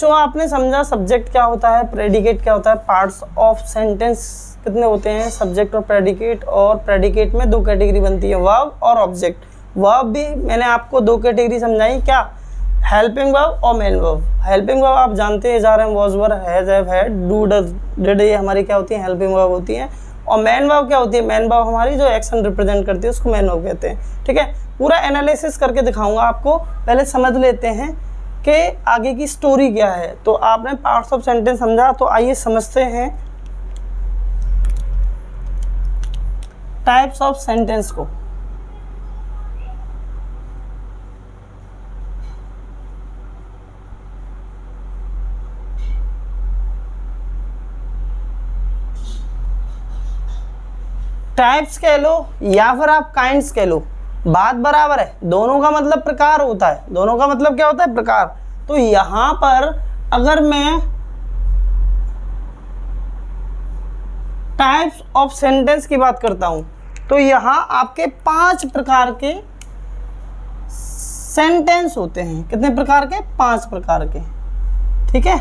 बच्चों आपने समझा सब्जेक्ट क्या होता है, प्रेडिकेट क्या होता है, पार्ट्स ऑफ सेंटेंस कितने होते हैं, सब्जेक्ट और प्रेडिकेट में 2 कैटेगरी बनती है, वर्ब और ऑब्जेक्ट। वर्ब भी मैंने आपको 2 कैटेगरी समझाई, क्या, हेल्पिंग वर्ब और मेन वर्ब। हेल्पिंग वर्ब आप जानते हैं, is, are, am, was, were, has, have, had, do, does, did, ये हमारी क्या होती है, हेल्पिंग वर्ब होती है। और मेन वर्ब क्या होती है, मेन वर्ब हमारी जो एक्शन रिप्रेजेंट करती है उसको मेन वर्ब कहते हैं। ठीक है, पूरा एनालिसिस करके दिखाऊंगा आपको, पहले समझ लेते हैं कि आगे की स्टोरी क्या है। तो आपने पार्ट्स ऑफ सेंटेंस समझा, तो आइए समझते हैं टाइप्स ऑफ सेंटेंस को। टाइप्स कह लो या फिर आप काइंड्स कह लो, बात बराबर है, दोनों का मतलब प्रकार होता है। दोनों का मतलब क्या होता है, प्रकार। तो यहां पर अगर मैं टाइप्स ऑफ सेंटेंस की बात करता हूं, तो यहां आपके 5 प्रकार के सेंटेंस होते हैं। कितने प्रकार के, 5 प्रकार के। ठीक है,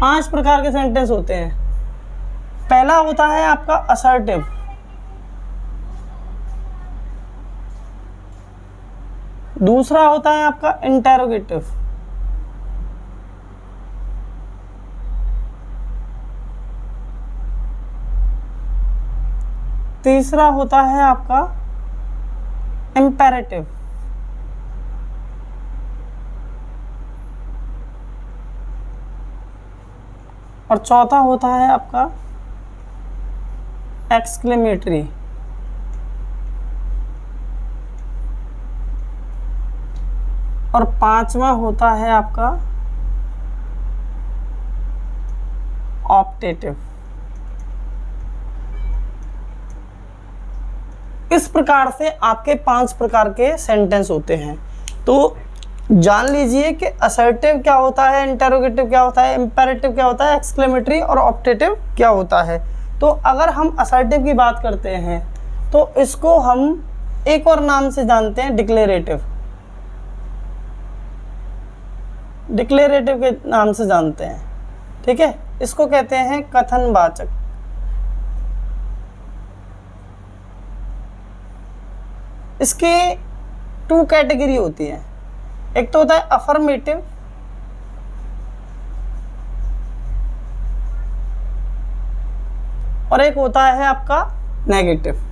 5 प्रकार के सेंटेंस होते हैं। पहला होता है आपका असर्टिव, दूसरा होता है आपका इंटेरोगेटिव, तीसरा होता है आपका इंपेरेटिव, और चौथा होता है आपका एक्सक्लेमेटरी। और 5वां होता है आपका ऑप्टेटिव। इस प्रकार से आपके 5 प्रकार के सेंटेंस होते हैं। तो जान लीजिए कि असर्टिव क्या होता है, इंटेरोगेटिव क्या होता है, इंपेरेटिव क्या होता है, एक्सक्लेमेटरी और ऑप्टेटिव क्या होता है। तो अगर हम असर्टिव की बात करते हैं तो इसको हम एक और नाम से जानते हैं, डिक्लेरेटिव। डिक्लेरेटिव के नाम से जानते हैं। ठीक है, इसको कहते हैं कथनवाचक। इसकी 2 कैटेगरी होती है, एक तो होता है अफर्मेटिव और एक होता है आपका नेगेटिव।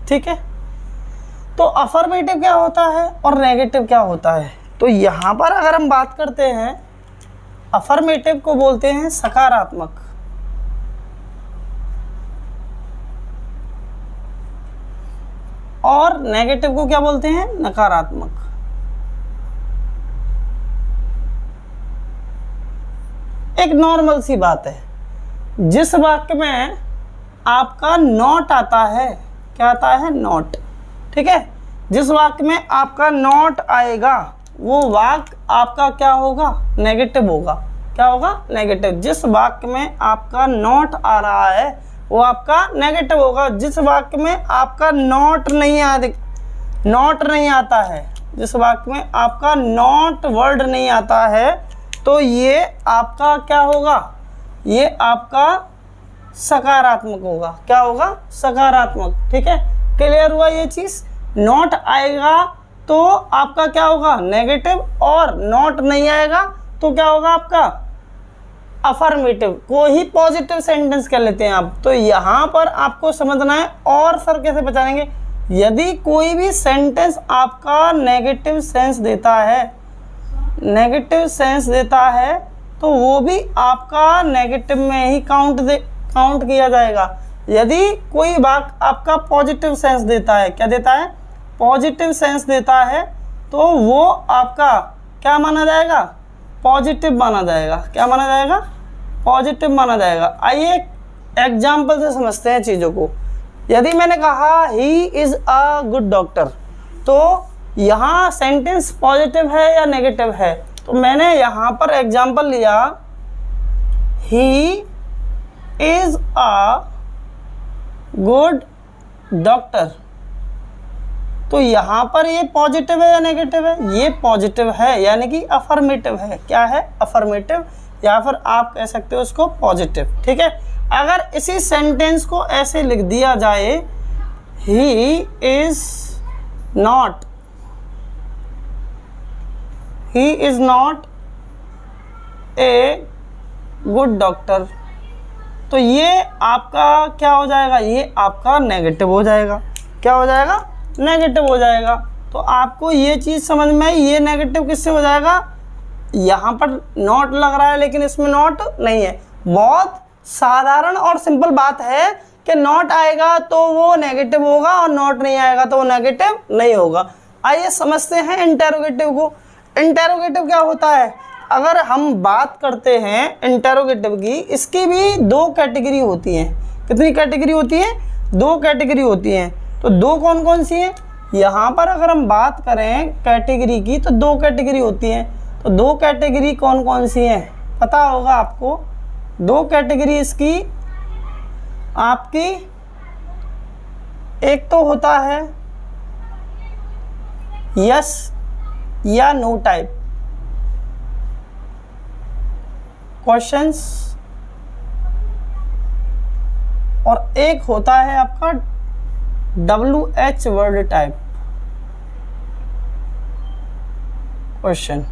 ठीक है, तो अफर्मेटिव क्या होता है और नेगेटिव क्या होता है। तो यहां पर अगर हम बात करते हैं, अफर्मेटिव को बोलते हैं सकारात्मक, और नेगेटिव को क्या बोलते हैं, नकारात्मक। एक नॉर्मल सी बात है, जिस वाक्य में आपका नॉट आता है, क्या आता है, नॉट। ठीक है, जिस वाक्य में आपका नॉट आएगा वो वाक्य आपका क्या होगा, नेगेटिव होगा। क्या होगा, नेगेटिव। जिस वाक्य में आपका नॉट आ रहा है वो आपका नेगेटिव होगा। जिस वाक्य में आपका नॉट नहीं आता है, जिस वाक्य में आपका नॉट वर्ड नहीं आता है, तो ये आपका क्या होगा, ये आपका सकारात्मक होगा। क्या होगा, सकारात्मक। ठीक है, क्लियर हुआ ये चीज। नॉट आएगा तो आपका क्या होगा, नेगेटिव, और नॉट नहीं आएगा तो क्या होगा आपका अफर्मेटिव। को ही पॉजिटिव सेंटेंस कह लेते हैं आप। तो यहाँ पर आपको समझना है, और सर कैसे बचाएंगे, यदि कोई भी सेंटेंस आपका नेगेटिव सेंस देता है, नेगेटिव सेंस देता है, तो वो भी आपका नेगेटिव में ही काउंट किया जाएगा। यदि कोई वाक्य आपका पॉजिटिव सेंस देता है, क्या देता है, पॉजिटिव सेंस देता है, तो वो आपका क्या माना जाएगा, पॉजिटिव माना जाएगा। क्या माना जाएगा, पॉजिटिव माना जाएगा। आइए एग्जाम्पल से समझते हैं चीज़ों को। यदि मैंने कहा he is a good doctor, तो यहाँ सेंटेंस पॉजिटिव है या नेगेटिव है, तो मैंने यहाँ पर एग्जाम्पल लिया, he is a good doctor. तो यहाँ पर ये पॉजिटिव है या नेगेटिव है? ये पॉजिटिव है, यानी कि अफर्मेटिव है। क्या है? अफर्मेटिव, या फिर आप कह सकते हो उसको पॉजिटिव। ठीक है, अगर इसी सेंटेंस को ऐसे लिख दिया जाए, he is not a good doctor, तो ये आपका क्या हो जाएगा? ये आपका नेगेटिव हो जाएगा। क्या हो जाएगा? नेगेटिव हो जाएगा। तो आपको ये चीज़ समझ में आई, ये नेगेटिव किससे हो जाएगा? यहाँ पर नॉट लग रहा है लेकिन इसमें नॉट नहीं है। बहुत साधारण और सिंपल बात है कि नॉट आएगा तो वो नेगेटिव होगा और नॉट नहीं आएगा तो वो नेगेटिव नहीं होगा। आइए समझते हैं इंटेरोगेटिव को। इंटेरोगेटिव क्या होता है? अगर हम बात करते हैं इंटेरोगेटिव की, इसकी भी दो कैटेगरी होती हैं। कितनी कैटेगरी होती है? दो कैटेगरी होती हैं। तो दो कौन कौन सी हैं? यहाँ पर अगर हम बात करें कैटेगरी की तो दो कैटेगरी होती हैं। तो दो कैटेगरी कौन कौन सी हैं पता होगा आपको। दो कैटेगरी इसकी आपकी, एक तो होता है यस या नो टाइप क्वेश्चंस, और एक होता है आपका WH वर्ड टाइप क्वेश्चन।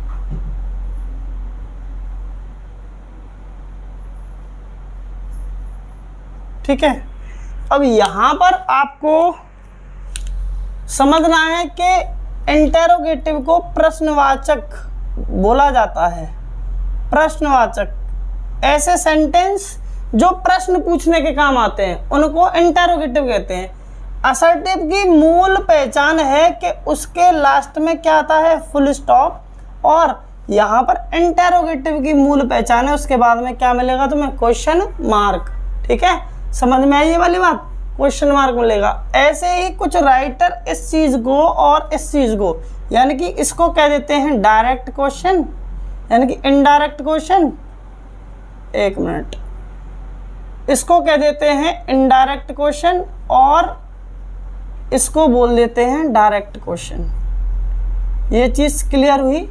ठीक है, अब यहाँ पर आपको समझना है कि इंटेरोगेटिव को प्रश्नवाचक बोला जाता है। प्रश्नवाचक, ऐसे सेंटेंस जो प्रश्न पूछने के काम आते हैं उनको इंटेरोगेटिव कहते हैं। असर्टिव की मूल पहचान है कि उसके लास्ट में क्या आता है? Full stop. और यहाँ पर इंटेरोगेटिव की मूल पहचान है, उसके बाद में क्या मिलेगा तुम्हें? Question mark. ठीक है, समझ में आई ये वाली बात? क्वेश्चन मार्क मिलेगा। ऐसे ही कुछ राइटर इस चीज को और इस चीज को, यानी कि इसको कह देते हैं डायरेक्ट क्वेश्चन, यानी कि इनडायरेक्ट क्वेश्चन। एक मिनट, इसको कह देते हैं इनडायरेक्ट क्वेश्चन और इसको बोल देते हैं डायरेक्ट क्वेश्चन। ये चीज क्लियर हुई?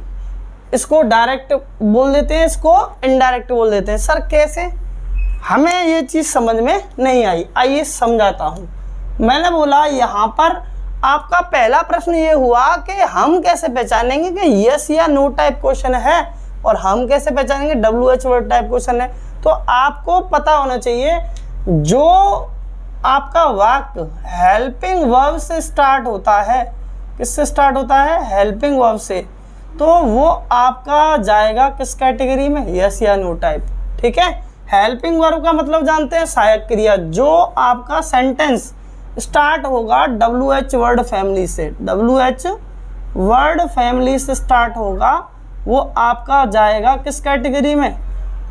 इसको डायरेक्ट बोल देते हैं, इसको इनडायरेक्ट बोल देते हैं। सर कैसे? हमें ये चीज समझ में नहीं आई, आइए समझाता हूँ। मैंने बोला यहाँ पर आपका पहला प्रश्न ये हुआ कि हम कैसे पहचानेंगे कि यस या नो टाइप क्वेश्चन है, और हम कैसे पहचानेंगे WH वर्ड टाइप क्वेश्चन है। तो आपको पता होना चाहिए जो आपका वाक्य हेल्पिंग वर्ब से स्टार्ट होता है, किससे स्टार्ट होता है? हेल्पिंग वर्ब से, तो वो आपका जाएगा किस कैटेगरी में? यस या नो टाइप। ठीक है, हेल्पिंग वर्ब का मतलब जानते हैं? सहायक क्रिया। जो आपका सेंटेंस स्टार्ट होगा WH वर्ड फैमिली से, WH वर्ड फैमिली से स्टार्ट होगा, वो आपका जाएगा किस कैटेगरी में?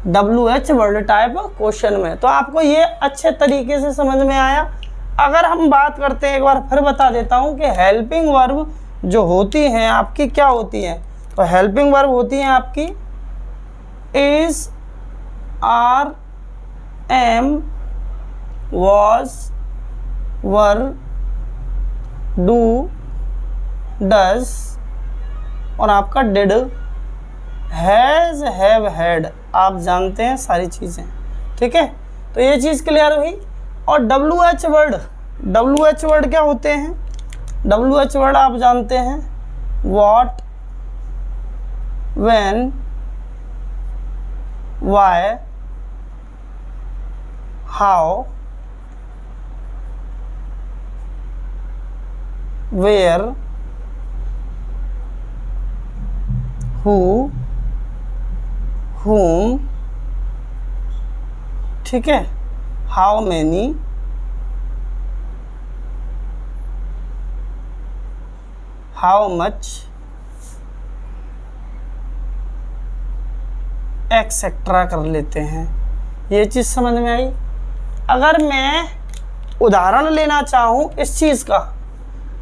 WH वर्ड टाइप क्वेश्चन में। तो आपको ये अच्छे तरीके से समझ में आया। अगर हम बात करते हैं, एक बार फिर बता देता हूँ कि हेल्पिंग वर्ब जो होती हैं आपकी क्या होती हैं। तो हेल्पिंग वर्ब होती हैं आपकी is, are, am, was, were, do, does और आपका डिड, हैज, हैव, हैड। आप जानते हैं सारी चीज़ें। ठीक है, तो ये चीज़ क्लियर हुई। और WH वर्ड क्या होते हैं? WH वर्ड आप जानते हैं? What, when, why, how, where, who, whom, ठीक है, how many, how much, etcetera कर लेते हैं। ये चीज़ समझ में आई? अगर मैं उदाहरण लेना चाहूँ इस चीज़ का,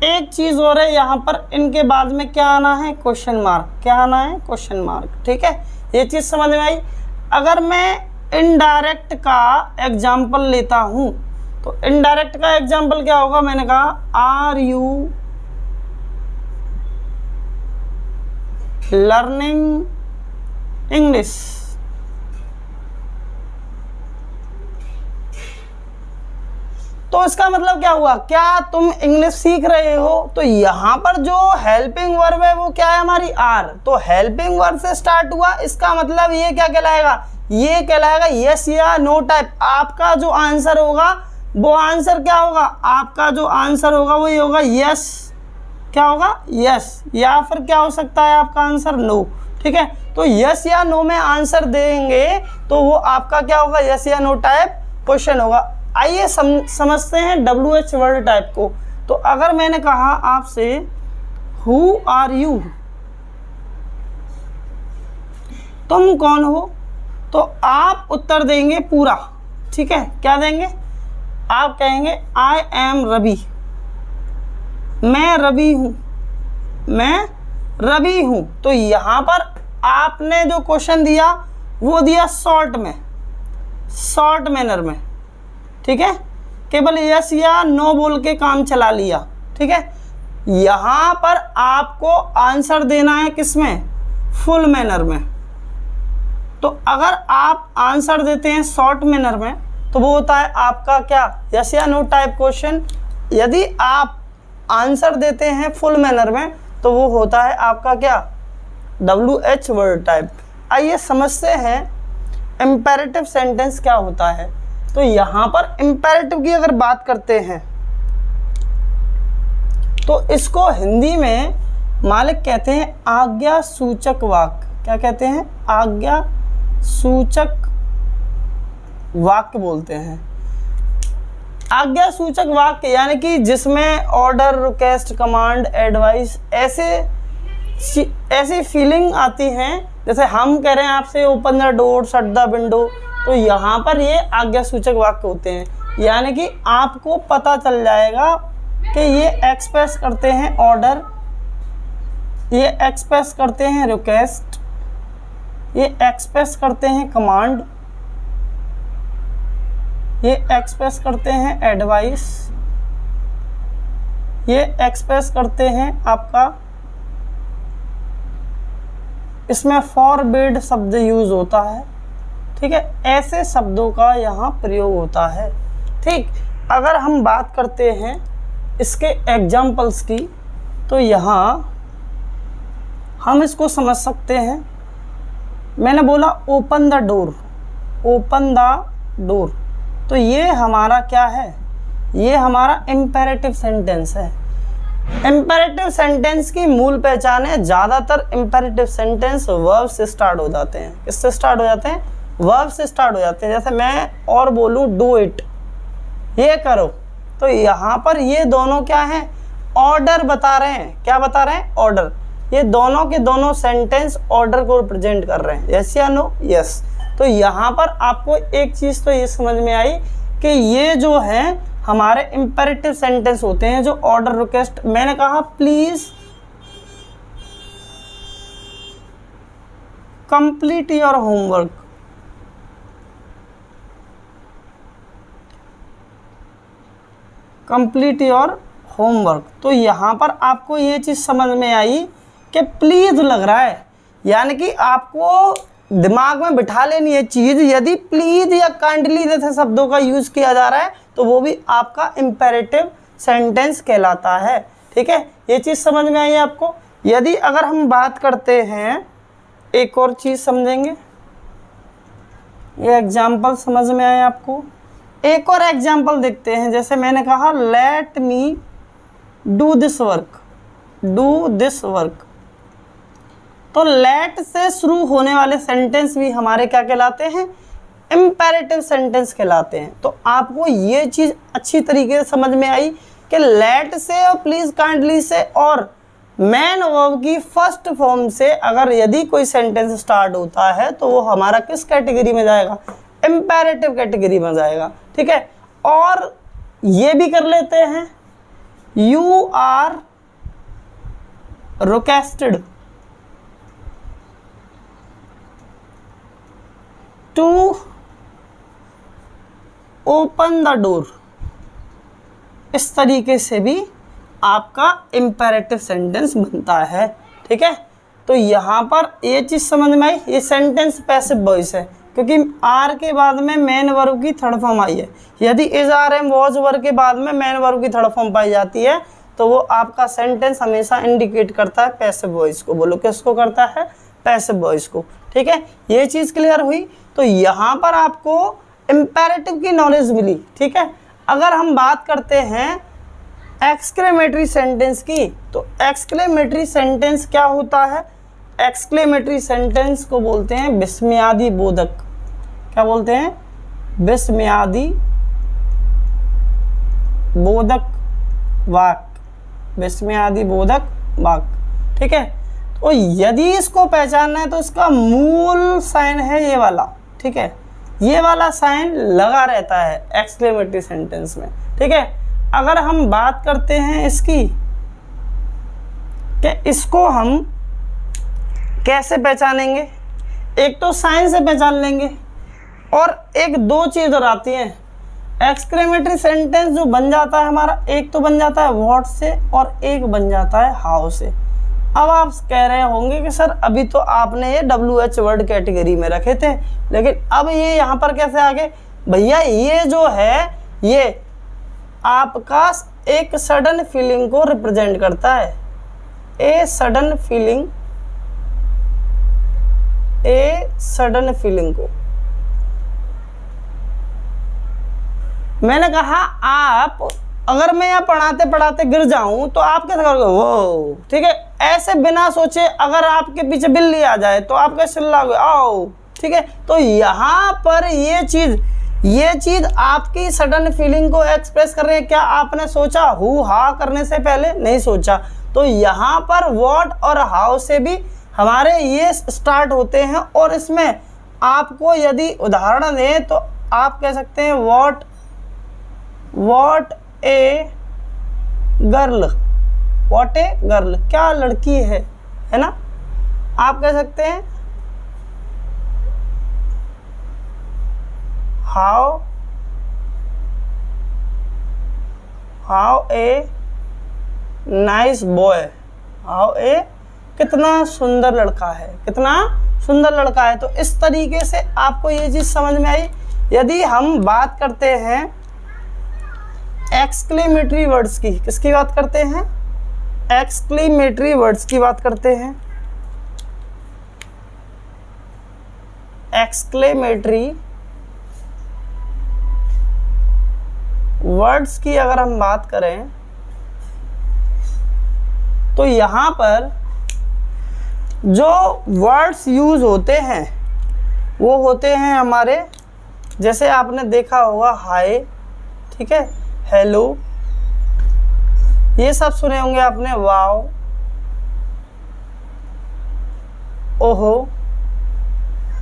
एक चीज़ और है यहाँ पर, इनके बाद में क्या आना है? Question mark. क्या आना है? Question mark. ठीक है, ये चीज़ समझ में आई। अगर मैं इनडायरेक्ट का एग्जाम्पल लेता हूँ, तो इनडायरेक्ट का एग्जाम्पल क्या होगा? मैंने कहा आर यू लर्निंग इंग्लिश। तो इसका मतलब क्या हुआ, क्या तुम इंग्लिश सीख रहे हो? तो यहाँ पर जो हेल्पिंग वर्ब है वो क्या है हमारी आर, तो हेल्पिंग वर्ब से स्टार्ट हुआ, इसका मतलब ये क्या कहलाएगा, ये कहलाएगा यस या नो टाइप। आपका जो आंसर होगा वो आंसर क्या होगा, आपका जो आंसर होगा वो ये होगा यस, क्या होगा यस, या फिर क्या हो सकता है आपका आंसर नो। ठीक है, तो यस या नो में आंसर देंगे तो वो आपका क्या होगा, यस या नो टाइप क्वेश्चन होगा। आइए समझते हैं WH वर्ड टाइप को। तो अगर मैंने कहा आपसे हु आर यू, तुम कौन हो, तो आप उत्तर देंगे पूरा। ठीक है, क्या देंगे, आप कहेंगे आई एम रवि, मैं रवि हूं, मैं रवि हूं। तो यहां पर आपने जो क्वेश्चन दिया वो दिया शॉर्ट में, शॉर्ट मैनर में। ठीक है, केवल यस या नो बोल के काम चला लिया। ठीक है, यहां पर आपको आंसर देना है किसमें, फुल मैनर में। तो अगर आप आंसर देते हैं शॉर्ट मैनर में तो वो होता है आपका क्या, यस या नो टाइप क्वेश्चन। यदि आप आंसर देते हैं फुल मैनर में तो वो होता है आपका क्या, WH वर्ड टाइप। आइए समझते हैं इम्पेरेटिव सेंटेंस क्या होता है। तो यहाँ पर इम्पेरेटिव की अगर बात करते हैं तो इसको हिंदी में मालिक कहते हैं आज्ञा सूचक वाक्य। क्या कहते हैं, आज्ञा सूचक वाक्य बोलते हैं। आज्ञा सूचक वाक्य यानी कि जिसमें ऑर्डर, रिक्वेस्ट, कमांड, एडवाइस ऐसी फीलिंग आती हैं, जैसे हम कह रहे हैं आपसे open the door, shut the window, तो यहाँ पर ये आज्ञा सूचक वाक्य होते हैं। यानी कि आपको पता चल जाएगा कि ये एक्सप्रेस करते हैं ऑर्डर, ये एक्सप्रेस करते हैं रिक्वेस्ट, ये एक्सप्रेस करते हैं कमांड, ये एक्सप्रेस करते हैं एडवाइस, ये एक्सप्रेस करते हैं आपका, इसमें फॉरबिड शब्द यूज होता है। ठीक है, ऐसे शब्दों का यहाँ प्रयोग होता है। ठीक, अगर हम बात करते हैं इसके एग्जाम्पल्स की तो यहाँ हम इसको समझ सकते हैं। मैंने बोला open the door, open the door, तो ये हमारा क्या है, ये हमारा इम्पेरेटिव सेंटेंस है। इम्पेरेटिव सेंटेंस की मूल पहचान है, ज़्यादातर इम्पेरेटिव सेंटेंस वर्ब से स्टार्ट हो जाते हैं। किससे स्टार्ट हो जाते हैं, वर्ब से स्टार्ट हो जाते हैं। जैसे मैं और बोलूँ डू इट, ये करो, तो यहाँ पर ये दोनों क्या हैं, ऑर्डर बता रहे हैं। क्या बता रहे हैं, ऑर्डर। ये दोनों के दोनों सेंटेंस ऑर्डर को रिप्रेजेंट कर रहे हैं, यस या नो, यस। तो यहाँ पर आपको एक चीज़ तो ये समझ में आई कि ये जो है हमारे इम्पेरेटिव सेंटेंस होते हैं जो ऑर्डर, रिक्वेस्ट। मैंने कहा please complete your homework, complete your homework, तो यहाँ पर आपको ये चीज़ समझ में आई कि प्लीज लग रहा है, यानी कि आपको दिमाग में बिठा लेनी है चीज़। यदि प्लीज या काइंडली जैसे शब्दों का यूज़ किया जा रहा है तो वो भी आपका इम्पेरेटिव सेंटेंस कहलाता है। ठीक है, ये चीज़ समझ में आई आपको। यदि अगर हम बात करते हैं, एक और चीज़ समझेंगे, ये एग्जाम्पल समझ में आए आपको। एक और एग्जाम्पल देखते हैं, जैसे मैंने कहा let me do this work, do this work, तो लेट से शुरू होने वाले सेंटेंस भी हमारे क्या कहलाते हैं, इम्पेरेटिव सेंटेंस कहलाते हैं। तो आपको ये चीज़ अच्छी तरीके से समझ में आई कि लेट से और प्लीज़ काइंडली से और मैन वर्ब की फर्स्ट फॉर्म से अगर यदि कोई सेंटेंस स्टार्ट होता है तो वो हमारा किस कैटेगरी में जाएगा, इम्पेरेटिव कैटेगरी में जाएगा। ठीक है, और ये भी कर लेते हैं, you are requested to open the door, इस तरीके से भी आपका इम्पेरेटिव सेंटेंस बनता है। ठीक है, तो यहाँ पर ये चीज़ समझ में आई, ये सेंटेंस पैसिव वॉइस है क्योंकि आर के बाद में मेन वर्ब की थर्ड फॉर्म आई है। यदि is are am was verb के बाद में मेन वर्ब की थर्ड फॉर्म पाई जाती है तो वो आपका सेंटेंस हमेशा इंडिकेट करता है पैसिव वॉइस को। बोलो किसको करता है? पैसिव वॉइस को। ठीक है, ये चीज़ क्लियर हुई। तो यहाँ पर आपको इम्पेरेटिव की नॉलेज मिली। ठीक है, अगर हम बात करते हैं एक्सक्लेमेटरी सेंटेंस की, तो एक्सक्लेमेटरी सेंटेंस क्या होता है? एक्सक्लेमेटरी सेंटेंस को बोलते हैं विस्मयादि बोधक। क्या बोलते हैं? विस्मयादि बोधक वाक्य, विस्मयादि बोधक वाक्य। ठीक है, तो यदि इसको पहचानना है तो इसका मूल साइन है ये वाला। ठीक है, ये वाला साइन लगा रहता है एक्सक्लेमेटरी सेंटेंस में। ठीक है, अगर हम बात करते हैं इसकी कि इसको हम कैसे पहचानेंगे, एक तो साइन से पहचान लेंगे और एक दो चीज़ और आती हैं। एक्सक्लेमेटरी सेंटेंस जो बन जाता है हमारा, एक तो बन जाता है व्हाट से और एक बन जाता है हाउ से। अब आप कह रहे होंगे कि सर अभी तो आपने ये WH वर्ड कैटेगरी में रखे थे, लेकिन अब ये यहाँ पर कैसे आ गए? भैया ये जो है ये आपका एक सडन फीलिंग को रिप्रेजेंट करता है। A sudden feeling, a sudden feeling को मैंने कहा आप अगर मैं यहाँ पढ़ाते पढ़ाते गिर जाऊं तो आप कैसे करोगे? वो ठीक है, ऐसे बिना सोचे अगर आपके पीछे बिल्ली आ जाए तो आप कैसे चिल्लाओगे? आओ। ठीक है, तो यहाँ पर ये चीज़ आपकी सडन फीलिंग को एक्सप्रेस कर रही है। क्या आपने सोचा? हु हा करने से पहले नहीं सोचा। तो यहाँ पर व्हाट और हाउ से भी हमारे ये स्टार्ट होते हैं और इसमें आपको यदि उदाहरण दें तो आप कह सकते हैं what a girl, what a girl, क्या लड़की है ना? आप कह सकते हैं how a nice boy, how a कितना सुंदर लड़का है, कितना सुंदर लड़का है। तो इस तरीके से आपको ये चीज़ समझ में आई। यदि हम बात करते हैं एक्सक्लेमेटरी वर्ड्स की, किसकी बात करते हैं? एक्सक्लेमेटरी वर्ड्स की बात करते हैं। एक्सक्लेमेटरी वर्ड्स की अगर हम बात करें तो यहाँ पर जो वर्ड्स यूज़ होते हैं वो होते हैं हमारे, जैसे आपने देखा होगा हाय, ठीक है, हेलो, ये सब सुने होंगे आपने। वाओ, ओहो,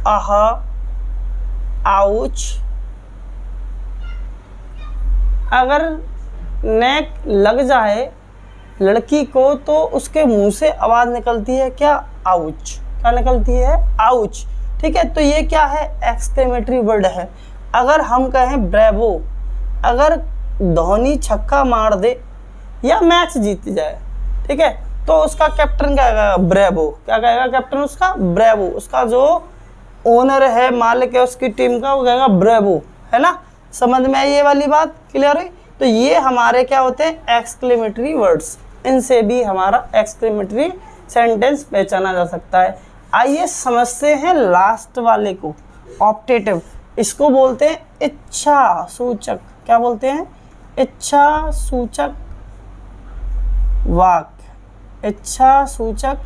आहा, आउच। अगर नेक लग जाए लड़की को तो उसके मुंह से आवाज़ निकलती है क्या? आउच। क्या निकलती है? आउच। ठीक है, तो ये क्या है? एक्सक्लेमेटरी वर्ड है। अगर हम कहें ब्रेवो, अगर धोनी छक्का मार दे या मैच जीत जाए, ठीक है, तो उसका कैप्टन क्या कहेगा? ब्रेवो। क्या कहेगा कैप्टन उसका? ब्रेवो। उसका जो ओनर है, मालिक है उसकी टीम का, वो कहेगा ब्रेवो, है ना? समझ में आई ये वाली बात? क्लियर हुई? तो ये हमारे क्या होते हैं? Exclamatory words. इनसे भी हमारा एक्सक्लेमेटरी सेंटेंस पहचाना जा सकता है। आइए समझते हैं लास्ट वाले को, ऑप्टेटिव। इसको बोलते हैं इच्छा सूचक। क्या बोलते हैं? इच्छा सूचक वाक्य। इच्छा सूचक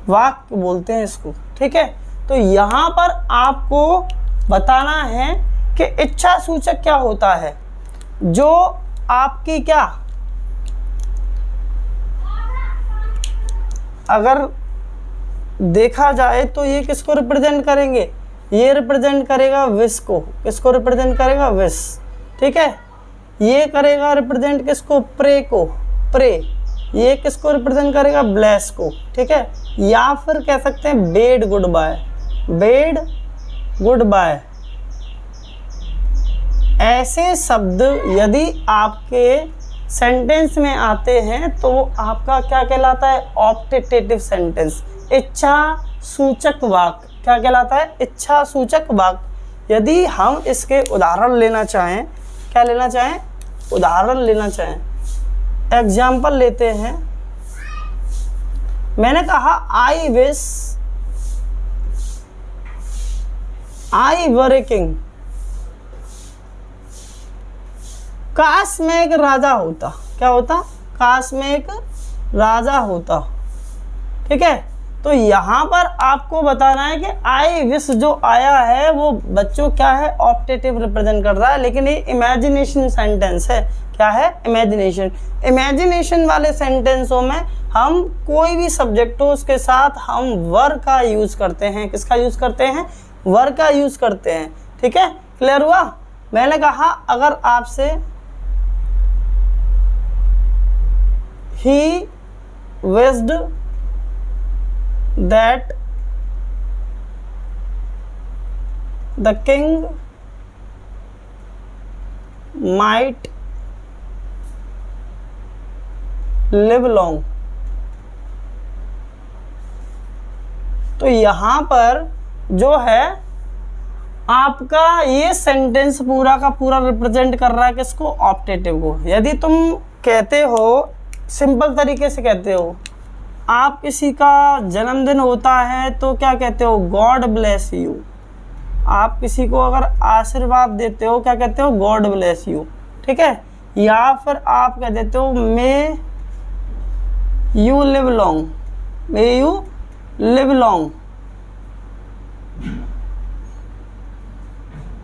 वाक्य बोलते हैं इसको। ठीक है, तो यहाँ पर आपको बताना है कि इच्छा सूचक क्या होता है। जो आपकी क्या, अगर देखा जाए तो ये किसको रिप्रेजेंट करेंगे? ये रिप्रेजेंट करेगा विश को। किसको रिप्रेजेंट करेगा? विश। ठीक है, ये करेगा रिप्रेजेंट किसको? प्रे को, प्रे। ये किसको रिप्रेजेंट करेगा? ब्लेस को। ठीक है, या फिर कह सकते हैं bad good bye, bad good bye. ऐसे शब्द यदि आपके सेंटेंस में आते हैं तो वो आपका क्या कहलाता है? Optative sentence. इच्छा सूचक वाक्य। क्या कहलाता है? इच्छा सूचक वाक्य। यदि हम इसके उदाहरण लेना चाहें, क्या लेना चाहें? उदाहरण लेना चाहें, एग्जाम्पल लेते हैं। मैंने कहा I wish I were a king. काश में एक राजा होता। क्या होता? काश में एक राजा होता। ठीक है, तो यहां पर आपको बताना है कि आई विश जो आया है वो बच्चों क्या है? ऑप्टेटिव रिप्रेजेंट कर रहा है, लेकिन ये इमेजिनेशन सेंटेंस है। क्या है? इमेजिनेशन। इमेजिनेशन वाले सेंटेंसों में हम कोई भी सब्जेक्ट हो उसके साथ हम वर का यूज करते हैं। किसका यूज करते हैं? वर का यूज करते हैं। ठीक है, क्लियर हुआ? मैंने कहा अगर आपसे he wished that the king might live long, तो यहां पर जो है आपका ये सेंटेंस पूरा का पूरा रिप्रेजेंट कर रहा है किसको? ऑप्टेटिव को। यदि तुम कहते हो, सिंपल तरीके से कहते हो, आप किसी का जन्मदिन होता है तो क्या कहते हो? God bless you. आप किसी को अगर आशीर्वाद देते हो क्या कहते हो? God bless you. ठीक है, या फिर आप कह देते हो may you live long, may you live long.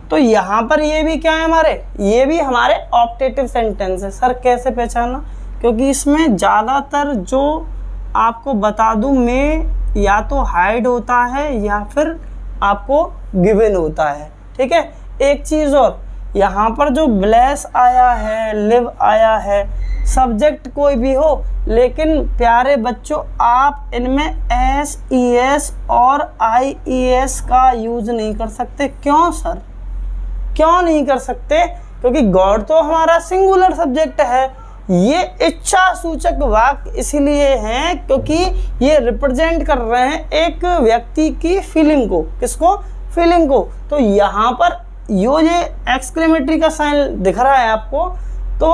तो यहां पर ये भी क्या है हमारे? ये भी हमारे ऑप्टेटिव सेंटेंस है। सर कैसे पहचाना? क्योंकि इसमें ज़्यादातर जो आपको बता दूं में या तो हाइड होता है या फिर आपको गिवन होता है। ठीक है, एक चीज़ और, यहाँ पर जो ब्लेस आया है, लिव आया है, सब्जेक्ट कोई भी हो, लेकिन प्यारे बच्चों आप इनमें एस ई एस और आई ई एस का यूज नहीं कर सकते। क्यों सर? क्यों नहीं कर सकते? क्योंकि गॉड तो हमारा सिंगुलर सब्जेक्ट है। ये इच्छा सूचक वाक्य इसलिए हैं क्योंकि ये रिप्रेजेंट कर रहे हैं एक व्यक्ति की फीलिंग को। किसको? फीलिंग को। तो यहाँ पर ये एक्सक्लेमेटरी का साइन दिख रहा है आपको, तो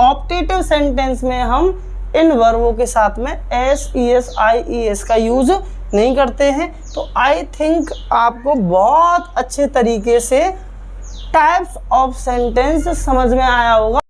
ऑप्टेटिव सेंटेंस में हम इन वर्बों के साथ में S E S I E S का यूज नहीं करते हैं। तो आई थिंक आपको बहुत अच्छे तरीके से टाइप्स ऑफ सेंटेंस समझ में आया होगा।